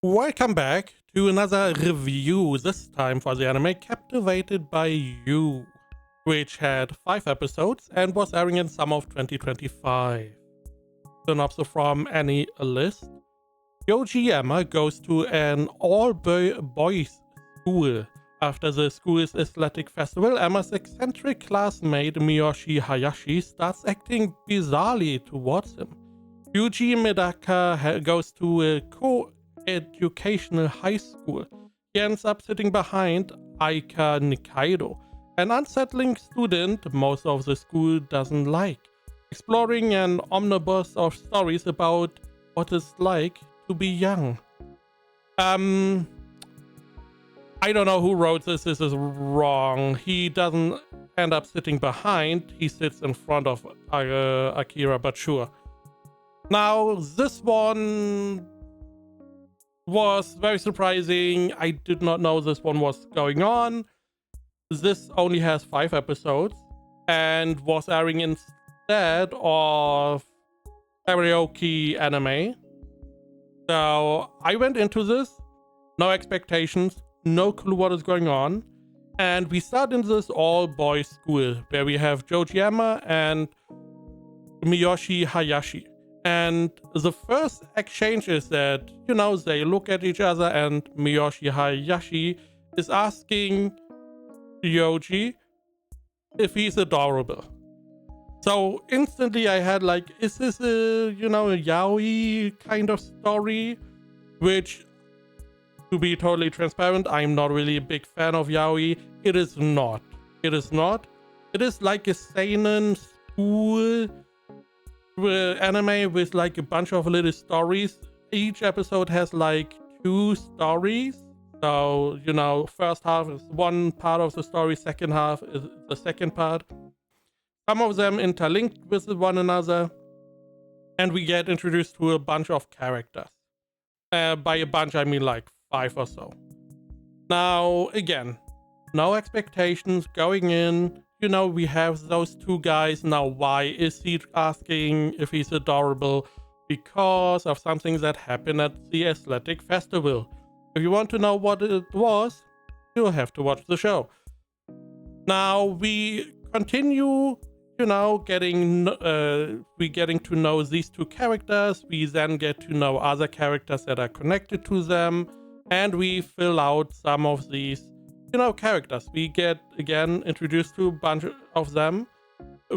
Welcome back to another review, this time for the anime Captivated by You, which had 5 episodes and was airing in summer of 2025. Synopsis from any list. Yoji Emma goes to an all-boys school. After the school's athletic festival, Emma's eccentric classmate Miyoshi Hayashi starts acting bizarrely towards him. Yuji Medaka goes to a educational high school. He ends up sitting behind Aika Nikaido, an unsettling student most of the school doesn't like, exploring an omnibus of stories about what it's like to be young. I don't know who wrote this. This is wrong. He doesn't end up sitting behind. He sits in front of Akira, but sure. Now, this one was very surprising. I did not know this one was going on. This only has 5 episodes and was airing instead of karaoke anime. So I went into this, no expectations, no clue what is going on. And we start in this all-boys school where we have Yoji Emma and Miyoshi Hayashi. And the first exchange is that, they look at each other and Miyoshi Hayashi is asking Yoji if he's adorable. So instantly I had like, is this a, a yaoi kind of story? Which, to be totally transparent, I'm not really a big fan of yaoi. It is not. It is not. It is like a seinen school anime with like a bunch of little stories. Each episode has like 2 stories. So, first half is one part of the story, second half is the second part. Some of them interlinked with one another. And we get introduced to a bunch of characters. By a bunch, I mean like 5 or so. Now, again, no expectations going in. We have those 2 guys. Now, why is he asking if he's adorable? Because of something that happened at the athletic festival. If you want to know what it was, you'll have to watch the show. Now, we continue, getting to know these 2 characters. We then get to know other characters that are connected to them. And we fill out some of these characters. We get again introduced to a bunch of them.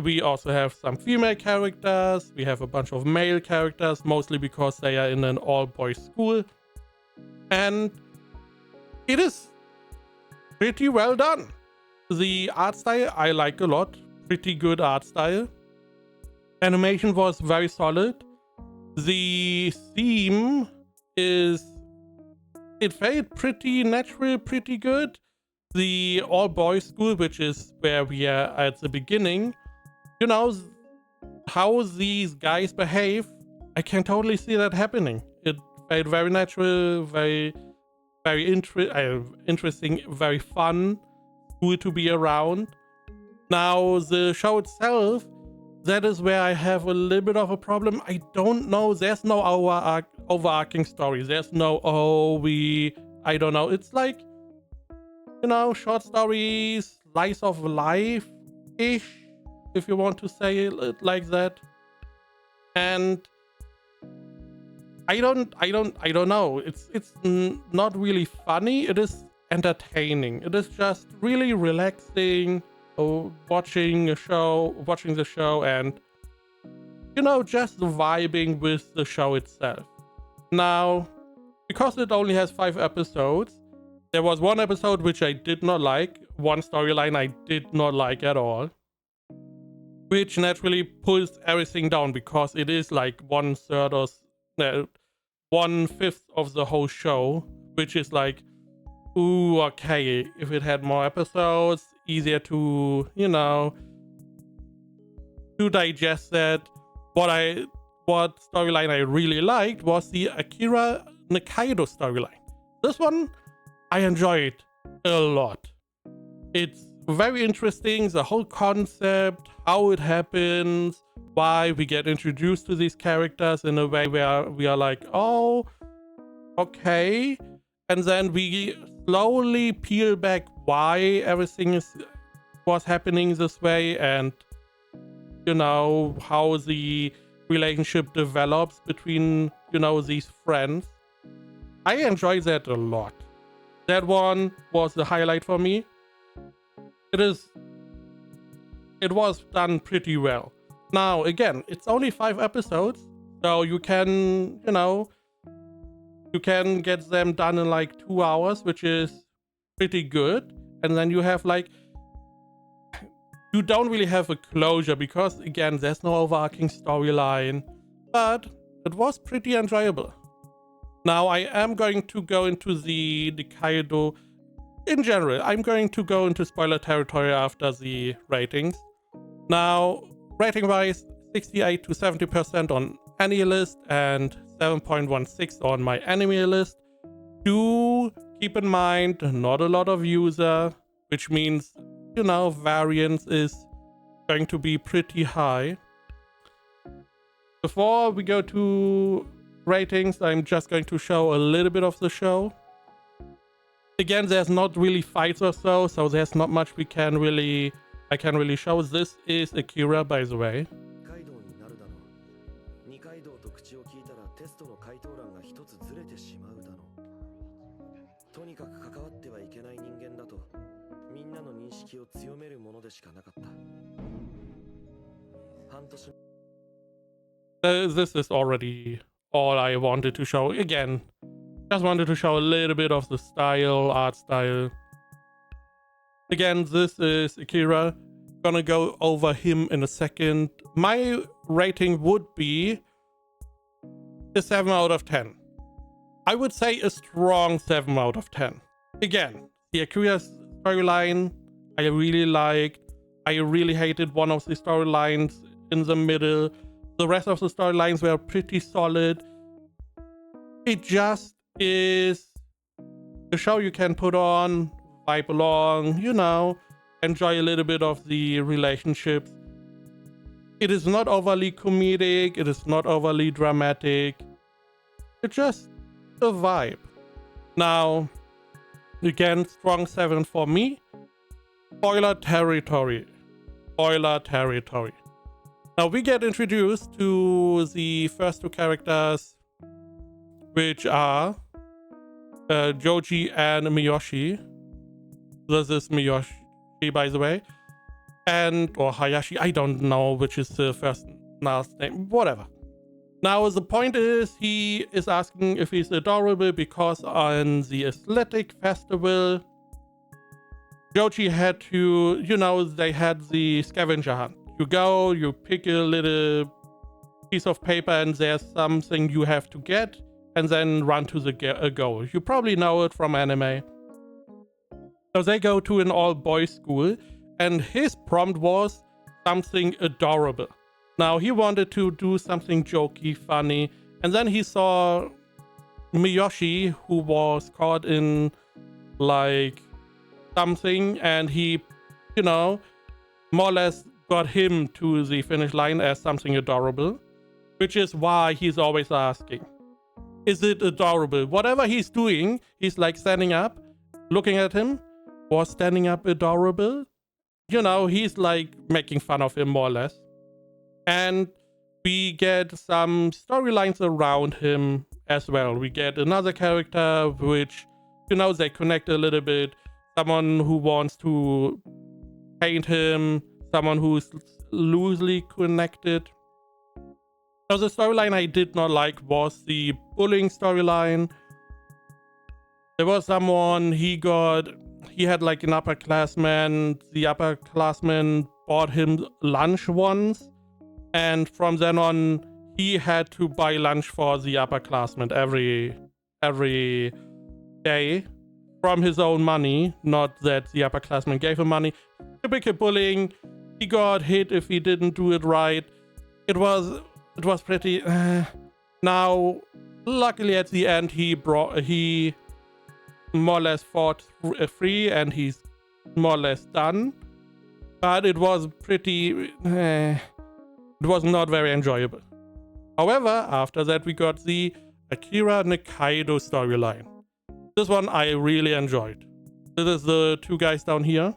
We also have some female characters. We have a bunch of male characters, mostly because they are in an all-boys school. And it is pretty well done. The art style I like a lot. Pretty good art style. Animation was very solid. The theme it felt pretty natural, pretty good. The all-boys school, which is where we are at the beginning, how these guys behave, I can totally see that happening. It felt very natural, very interesting, very fun, cool to be around. Now, the show itself, that is where I have a little bit of a problem. I don't know, there's no overarching story. There's no, I don't know. It's like, short stories, slice of life-ish, if you want to say it like that. And I don't know. It's not really funny. It is entertaining. It is just really relaxing, watching the show and, just vibing with the show itself. Now, because it only has 5 episodes, there was one episode which I did not like, one storyline I did not like at all, which naturally pulls everything down because it is like 1/3 or 1/5 of the whole show, which is like, ooh, okay, if it had more episodes, easier to, to digest that. What storyline I really liked was the Akira Nikaido storyline. This one I enjoyed a lot. It's very interesting, the whole concept, how it happens, why we get introduced to these characters in a way where we are like, oh, okay, and then we slowly peel back why everything was happening this way, and how the relationship develops between these friends. I enjoy that a lot. That one was the highlight for me. It was done pretty well. Now again, it's only 5 episodes, so you can get them done in like 2 hours, which is pretty good. And then you have you don't really have a closure because again, there's no overarching storyline, but it was pretty enjoyable. Now I am going to go into the Kaido in general. I'm going to go into spoiler territory after the ratings. Now, rating wise, 68 to 70% on AniList and 7.16 on my anime list. Do keep in mind, not a lot of user, which means, variance is going to be pretty high. Before we go to ratings, I'm just going to show a little bit of the show. Again, there's not really fights or so there's not much I can really show. This is Akira, by the way. This is already all I wanted to show. Again, just wanted to show a little bit of the art style. Again, this is Akira. Gonna go over him in a second. My rating would be a 7 out of 10. I would say a strong 7 out of 10. Again, the Akira storyline I really liked. I really hated one of the storylines in the middle. The rest of the storylines were pretty solid. It just is a show you can put on, vibe along, enjoy a little bit of the relationships. It is not overly comedic, it is not overly dramatic. It's just a vibe. Now, again, strong 7 for me. Spoiler territory. Now we get introduced to the first 2 characters, which are Joji and Miyoshi. This is Miyoshi, by the way. Or Hayashi, I don't know which is the first and last name, whatever. Now the point is, he is asking if he's adorable because on the athletic festival, Joji had to, they had the scavenger hunt. You go, you pick a little piece of paper and there's something you have to get and then run to the goal. You probably know it from anime. So they go to an all-boys school and his prompt was something adorable. Now he wanted to do something jokey, funny, and then he saw Miyoshi, who was caught in something, and he, more or less got him to the finish line as something adorable, which is why he's always asking, is it adorable? Whatever he's doing, he's standing up, looking at him, was standing up adorable? He's making fun of him more or less. And we get some storylines around him as well. We get another character which, they connect a little bit. Someone who wants to paint him, someone who's loosely connected. Now the storyline I did not like was the bullying storyline. There was someone, he had an upperclassman. The upperclassman bought him lunch once, and from then on he had to buy lunch for the upperclassman every day from his own money, not that the upperclassman gave him money. Typical bullying. He got hit if he didn't do it right. It was pretty now luckily at the end he more or less fought free and he's more or less done, but it was pretty it was not very enjoyable. However, after that we got the Akira Nikaido storyline. This one I really enjoyed. This is the two guys down here.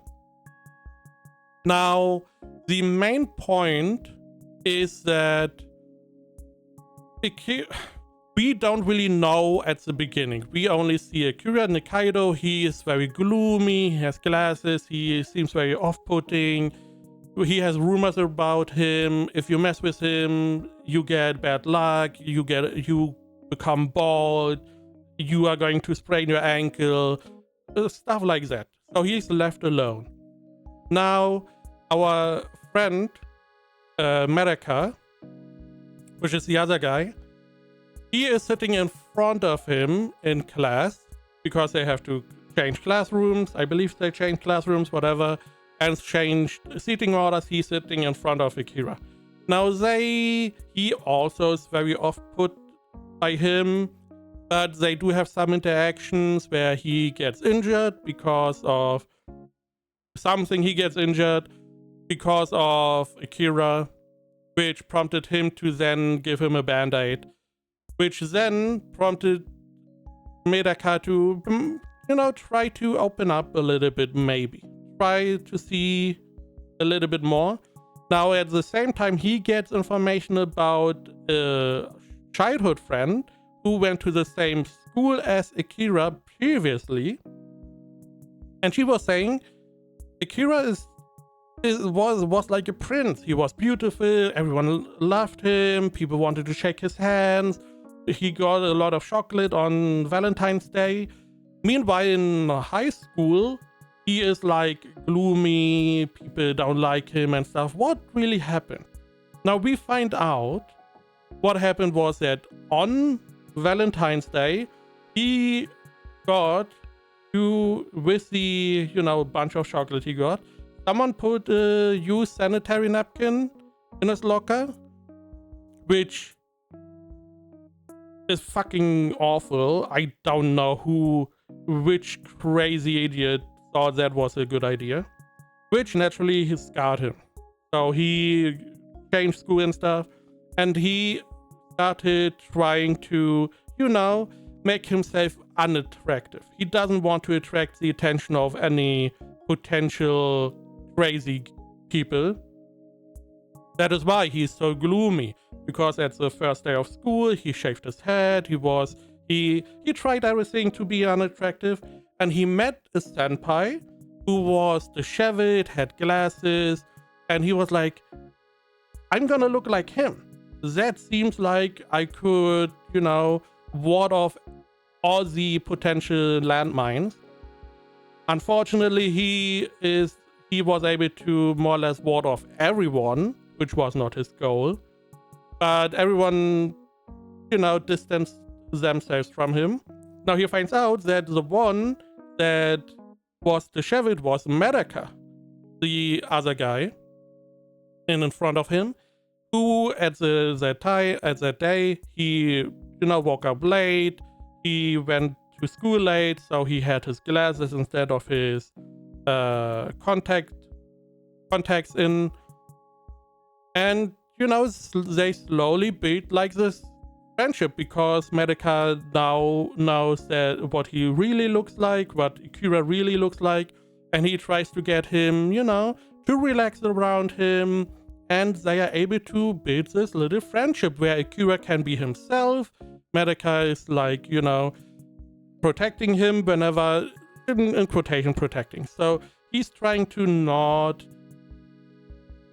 Now, the main point is that we don't really know at the beginning. We only see Akira Nikaido. He is very gloomy, he has glasses, he seems very off-putting. He has rumors about him. If you mess with him, you get bad luck, you become bald, you are going to sprain your ankle, stuff like that. So he's left alone. Now, our friend, Merika, which is the other guy, he is sitting in front of him in class because they have to change classrooms. I believe they change classrooms, whatever, and change seating orders. He's sitting in front of Akira. Now he also is very off-put by him, but they do have some interactions where he gets injured because of something. He gets injured because of Akira, which prompted him to then give him a band-aid, which then prompted Medaka to, try to open up a little bit, maybe. Try to see a little bit more. Now, at the same time, he gets information about a childhood friend who went to the same school as Akira previously. And she was saying Akira was like a prince. He was beautiful. Everyone loved him. People wanted to shake his hands. He got a lot of chocolate on Valentine's Day. Meanwhile, in high school, he is like gloomy. People don't like him and stuff. What really happened? Now we find out what happened was that on Valentine's Day, he got with the, bunch of chocolate he got, someone put a used sanitary napkin in his locker, which is fucking awful. I don't know which crazy idiot thought that was a good idea, which naturally he scarred him. So he changed school and stuff, and he started trying to, make himself unattractive. He doesn't want to attract the attention of any potential crazy people. That is why he's so gloomy, because at the first day of school, he shaved his head, he tried everything to be unattractive, and he met a senpai who was disheveled, had glasses, and he was like, I'm gonna look like him. That seems like I could, ward off all the potential landmines. Unfortunately, he was able to more or less ward off everyone, which was not his goal. But everyone, distanced themselves from him. Now he finds out that the one that was disheveled was Medaka, the other guy in front of him, who at that day, he, woke up late, he went to school late, so he had his glasses instead of his contacts in. And, they slowly built like this friendship, because Medaka now knows that what he really looks like, what Akira really looks like, and he tries to get him, to relax around him, and they are able to build this little friendship where Akira can be himself. Medaka is like, protecting him whenever, in quotation, protecting. So he's trying to not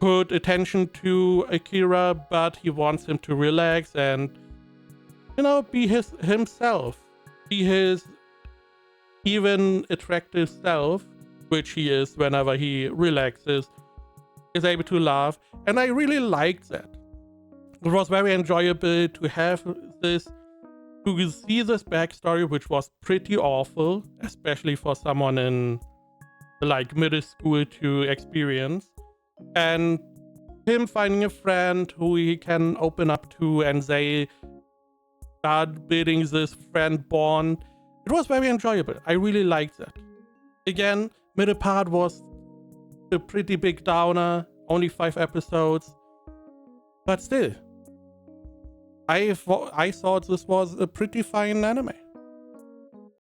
put attention to Akira, but he wants him to relax and, be himself. Be his even attractive self, which he is whenever he relaxes, is able to laugh. And I really liked that. It was very enjoyable to have this, to see this backstory, which was pretty awful, especially for someone in like middle school to experience. And him finding a friend who he can open up to, and they start building this friend bond. It was very enjoyable. I really liked that. Again, middle part was a pretty big downer, only 5 episodes, but still, I thought this was a pretty fine anime.